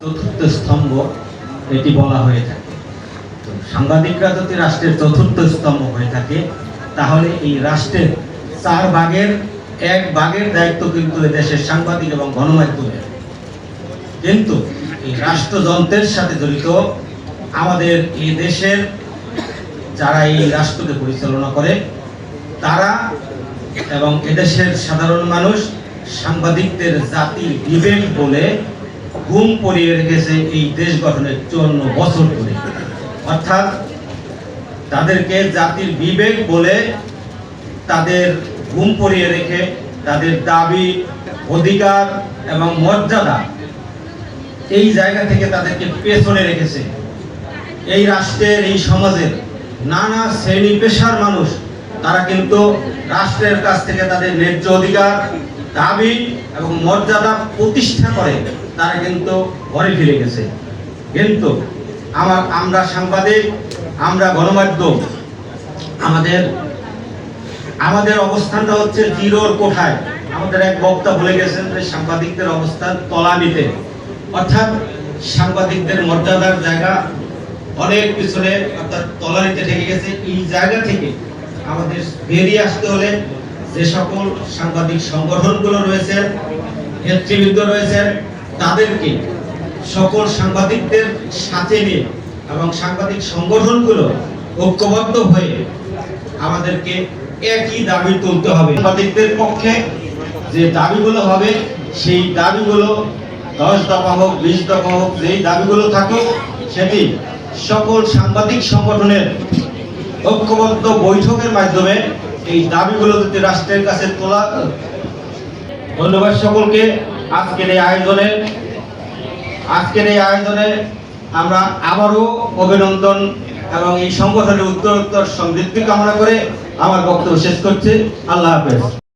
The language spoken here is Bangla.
চতুর্থ স্তম্ভ এটি বলা হয়ে থাকে। তো সাংবাদিকরা যদি রাষ্ট্রের চতুর্থ স্তম্ভ হয়ে থাকে, তাহলে এই রাষ্ট্রের 4 ভাগের 1 ভাগের দায়িত্ব কিন্তু দেশের সাংবাদিক এবং গণমাধ্যমের। কিন্তু এই রাষ্ট্রযন্ত্রের সাথে জড়িত আমাদের এই দেশের যারা এই রাষ্ট্রকে পরিচালনা করে তারা এবং এদেশের সাধারণ মানুষ সাংবাদিকদের জাতির বিবেক বলে ঘুম পড়িয়ে রেখেছে এই দেশ গঠনের 54 বছর ধরে। অর্থাৎ তাদেরকে জাতির বিবেক বলে তাদের ঘুম পড়িয়ে রেখে তাদের দাবি, অধিকার এবং মর্যাদা এই জায়গা থেকে তাদেরকে পেছনে রেখেছে। এই রাষ্ট্রের, এই সমাজের নানা শ্রেণী পেশার মানুষ তারা কিন্তু রাষ্ট্রের কাছ থেকে তাদের ন্যায্য অধিকার, দাবি এবং মর্যাদা প্রতিষ্ঠা করে তারা কিন্তু ঘরে ফিরে গেছে। কিন্তু আমরা সাংবাদিক, আমরা গণমাধ্যম, আমাদের অবস্থানটা হচ্ছে জিরোর কোঠায়। আমাদের এক বক্তা বলে গেছেন যে সাংবাদিকদের অবস্থান তলানিতে, অর্থাৎ সাংবাদিকদের মর্যাদার জায়গা অনেক পিছনে, অর্থাৎ তলানিতে থেকে গেছে। এই জায়গা থেকে আমাদের বেরিয়ে আসতে হলে যে সকল সাংবাদিক সংগঠনগুলো রয়েছে, নেতৃবৃন্দ রয়েছে, তাদেরকে সকল সাংবাদিকদের সাথে নিয়ে এবং সাংবাদিক সংগঠনগুলো ঐক্যবদ্ধ হয়ে আমাদেরকে একই দাবি তুলতে হবে। সাংবাদিকদের পক্ষে যে দাবিগুলো হবে সেই দাবিগুলো 10 দফা হোক, 20 দফা হোক, যেই দাবিগুলো থাকুক, সেটি সকল সাংবাদিক সংগঠনের ঐক্যবদ্ধ বৈঠকের মাধ্যমে এই দাবিগুলো যদি রাষ্ট্রের কাছে তোলা। ধন্যবাদ সকলকে। আজকের এই আয়োজনে আমরা আবারও অভিনন্দন এবং এই সংগঠনের উত্তরোত্তর সমৃদ্ধি কামনা করে আমার বক্তব্য শেষ করছি। আল্লাহ হাফেজ।